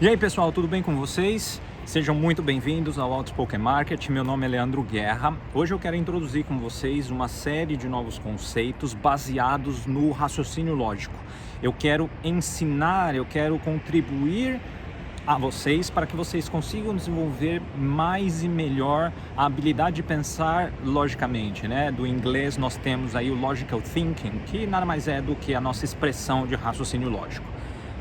E aí pessoal, tudo bem com vocês? Sejam muito bem-vindos ao Outspoken Market. Meu nome é Leandro Guerra. Hoje eu quero introduzir com vocês uma série de novos conceitos baseados no raciocínio lógico. Eu quero ensinar, eu quero contribuir a vocês para que vocês consigam desenvolver mais e melhor a habilidade de pensar logicamente, né? Do inglês nós temos aí o logical thinking, que nada mais é do que a nossa expressão de raciocínio lógico.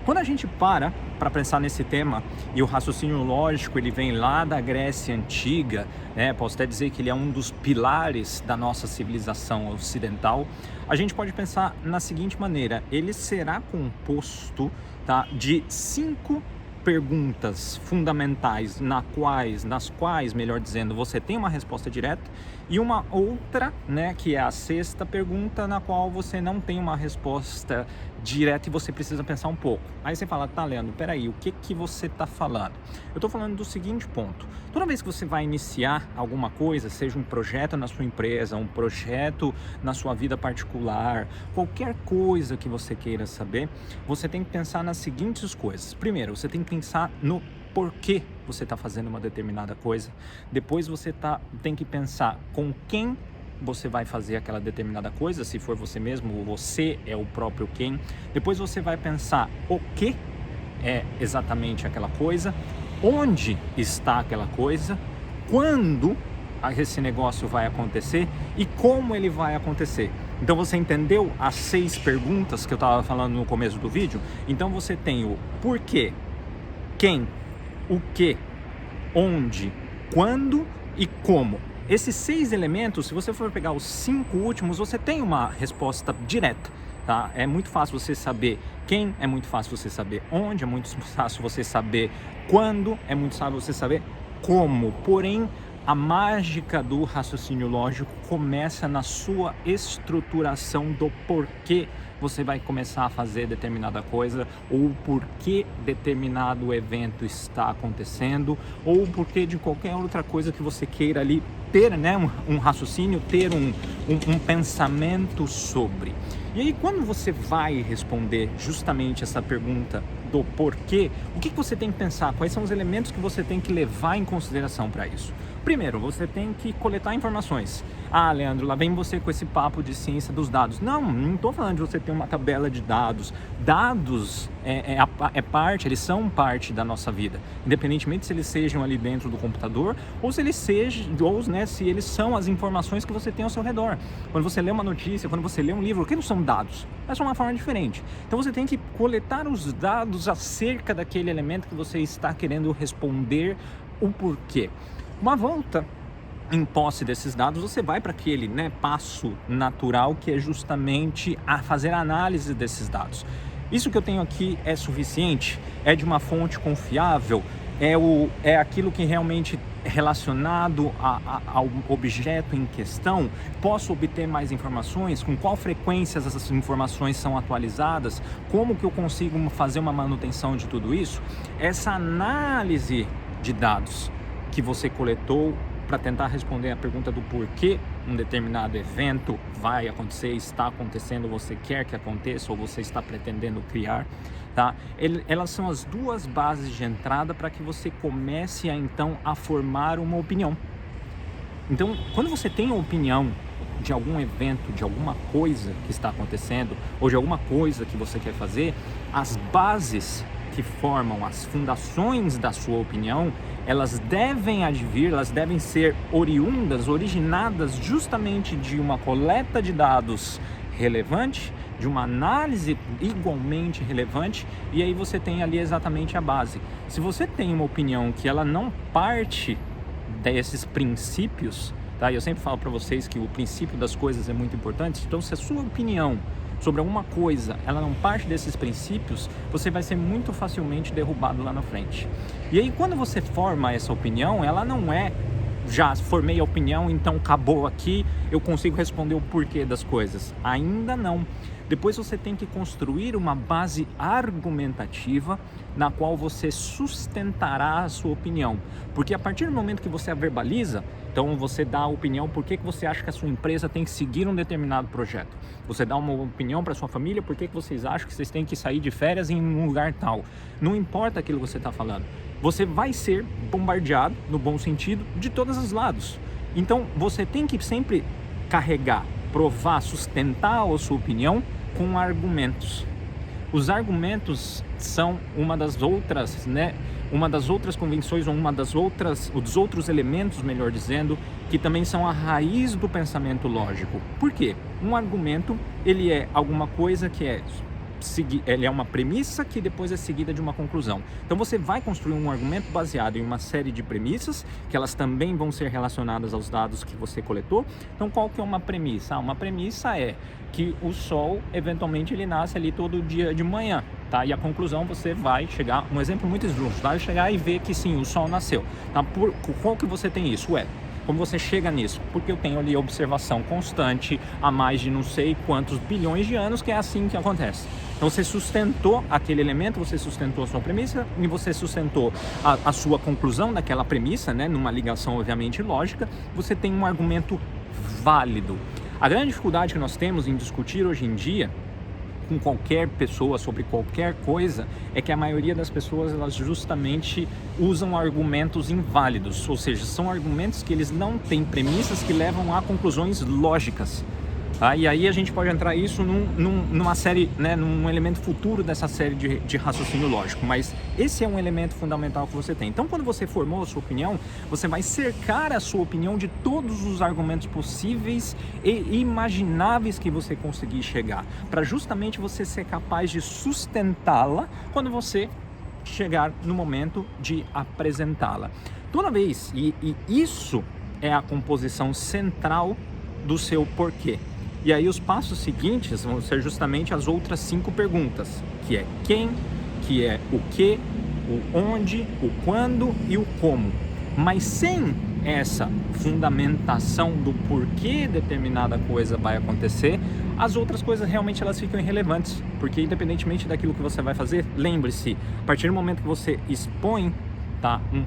Quando a gente para pensar nesse tema, e o raciocínio lógico ele vem lá da Grécia Antiga, né? Posso até dizer que ele é um dos pilares da nossa civilização ocidental, a gente pode pensar na seguinte maneira: ele será composto, tá, de 5 perguntas fundamentais nas quais, melhor dizendo, você tem uma resposta direta, e uma outra, né, que é a 6ª pergunta, na qual você não tem uma resposta direta e você precisa pensar um pouco. Aí você fala: tá, Leandro, peraí, o que você está falando? Eu estou falando do seguinte ponto: toda vez que você vai iniciar alguma coisa, seja um projeto na sua empresa, um projeto na sua vida particular, qualquer coisa que você queira saber, você tem que pensar nas seguintes coisas. Primeiro, você tem que pensar no porquê você está fazendo uma determinada coisa. Depois você tem que pensar com quem você vai fazer aquela determinada coisa, se for você mesmo, você é o próprio quem. Depois você vai pensar o que é exatamente aquela coisa, onde está aquela coisa, quando esse negócio vai acontecer e como ele vai acontecer. Então você entendeu as 6 perguntas que eu estava falando no começo do vídeo? Então você tem o porquê, quem, o que, onde, quando e como. Esses 6 elementos, se você for pegar os 5 últimos, você tem uma resposta direta, tá? É muito fácil você saber quem, é muito fácil você saber onde, é muito fácil você saber quando, é muito fácil você saber como. Porém, a mágica do raciocínio lógico começa na sua estruturação do porquê você vai começar a fazer determinada coisa, ou porquê determinado evento está acontecendo, ou porquê de qualquer outra coisa que você queira ali ter, né, um raciocínio, ter um pensamento sobre. E aí, quando você vai responder justamente essa pergunta do porquê, o que você tem que pensar? Quais são os elementos que você tem que levar em consideração para isso? Primeiro, você tem que coletar informações. Ah, Leandro, lá vem você com esse papo de ciência dos dados. Não estou falando de você ter uma tabela de dados. Dados eles são parte da nossa vida, independentemente se eles sejam ali dentro do computador ou se eles se eles são as informações que você tem ao seu redor. Quando você lê uma notícia, quando você lê um livro, o que não são dados? Mas é uma forma diferente. Então você tem que coletar os dados acerca daquele elemento que você está querendo responder o porquê. Uma volta em posse desses dados, você vai para aquele, né, passo natural que é justamente a fazer a análise desses dados. Isso que eu tenho aqui é suficiente? É de uma fonte confiável? É aquilo que realmente é relacionado ao objeto em questão? Posso obter mais informações? Com qual frequência essas informações são atualizadas? Como que eu consigo fazer uma manutenção de tudo isso? Essa análise de dados que você coletou para tentar responder a pergunta do porquê um determinado evento vai acontecer, está acontecendo, você quer que aconteça ou você está pretendendo criar, tá? Elas são as 2 bases de entrada para que você comece a formar uma opinião. Então, quando você tem uma opinião de algum evento, de alguma coisa que está acontecendo ou de alguma coisa que você quer fazer, as bases que formam as fundações da sua opinião, elas devem ser originadas justamente de uma coleta de dados relevante, de uma análise igualmente relevante, e aí você tem ali exatamente a base. Se você tem uma opinião que ela não parte desses princípios, tá? Eu sempre falo para vocês que o princípio das coisas é muito importante. Então, se a sua opinião sobre alguma coisa, ela não parte desses princípios, você vai ser muito facilmente derrubado lá na frente. E aí, quando você forma essa opinião, ela não é já formei a opinião, então acabou aqui, eu consigo responder o porquê das coisas. Ainda não. Depois você tem que construir uma base argumentativa na qual você sustentará a sua opinião. Porque a partir do momento que você a verbaliza, então você dá a opinião por que você acha que a sua empresa tem que seguir um determinado projeto. Você dá uma opinião para sua família por que vocês acham que vocês têm que sair de férias em um lugar tal. Não importa aquilo que você está falando. Você vai ser bombardeado, no bom sentido, de todos os lados. Então você tem que sempre carregar, provar, sustentar a sua opinião com argumentos. Os argumentos são uma das outras, uma das outras convenções, ou os outros elementos, melhor dizendo, que também são a raiz do pensamento lógico. Por quê? Um argumento, ele é alguma coisa que ele é uma premissa que depois é seguida de uma conclusão. Então você vai construir um argumento baseado em uma série de premissas, que elas também vão ser relacionadas aos dados que você coletou. Então qual que é uma premissa? Uma premissa é que o sol, eventualmente, ele nasce ali todo dia de manhã, tá? E a conclusão você vai chegar, um exemplo muito esdrúxulo, vai chegar e ver que sim, o sol nasceu, tá? Qual que você tem isso? Como você chega nisso? Porque eu tenho ali observação constante há mais de não sei quantos bilhões de anos, que é assim que acontece. Então você sustentou aquele elemento, você sustentou a sua premissa e você sustentou a sua conclusão daquela premissa, numa ligação obviamente lógica, você tem um argumento válido. A grande dificuldade que nós temos em discutir hoje em dia com qualquer pessoa sobre qualquer coisa é que a maioria das pessoas, elas justamente usam argumentos inválidos, ou seja, são argumentos que eles não têm premissas que levam a conclusões lógicas. E aí a gente pode entrar isso numa série, num elemento futuro dessa série de raciocínio lógico, mas esse é um elemento fundamental que você tem. Então quando você formou a sua opinião, você vai cercar a sua opinião de todos os argumentos possíveis e imagináveis que você conseguir chegar, para justamente você ser capaz de sustentá-la quando você chegar no momento de apresentá-la. Toda vez, e isso é a composição central do seu porquê. E aí os passos seguintes vão ser justamente as outras 5 perguntas, que é quem, que é o que, o onde, o quando e o como. Mas sem essa fundamentação do porquê determinada coisa vai acontecer, as outras coisas realmente elas ficam irrelevantes, porque independentemente daquilo que você vai fazer, lembre-se, a partir do momento que você expõe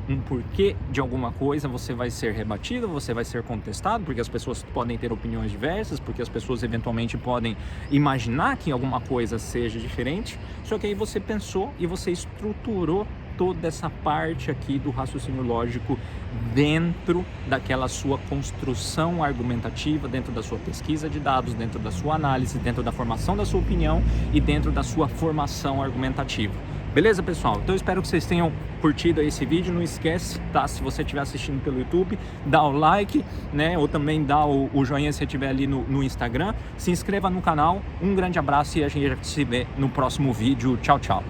um porquê de alguma coisa, você vai ser rebatido, você vai ser contestado, porque as pessoas podem ter opiniões diversas, porque as pessoas eventualmente podem imaginar que alguma coisa seja diferente, só que aí você pensou e você estruturou toda essa parte aqui do raciocínio lógico dentro daquela sua construção argumentativa, dentro da sua pesquisa de dados, dentro da sua análise, dentro da formação da sua opinião e dentro da sua formação argumentativa. Beleza, pessoal? Então eu espero que vocês tenham curtido esse vídeo. Não esquece, tá? Se você estiver assistindo pelo YouTube, dá o like, ou também dá o joinha se você estiver ali no Instagram. Se inscreva no canal. Um grande abraço e a gente se vê no próximo vídeo. Tchau, tchau.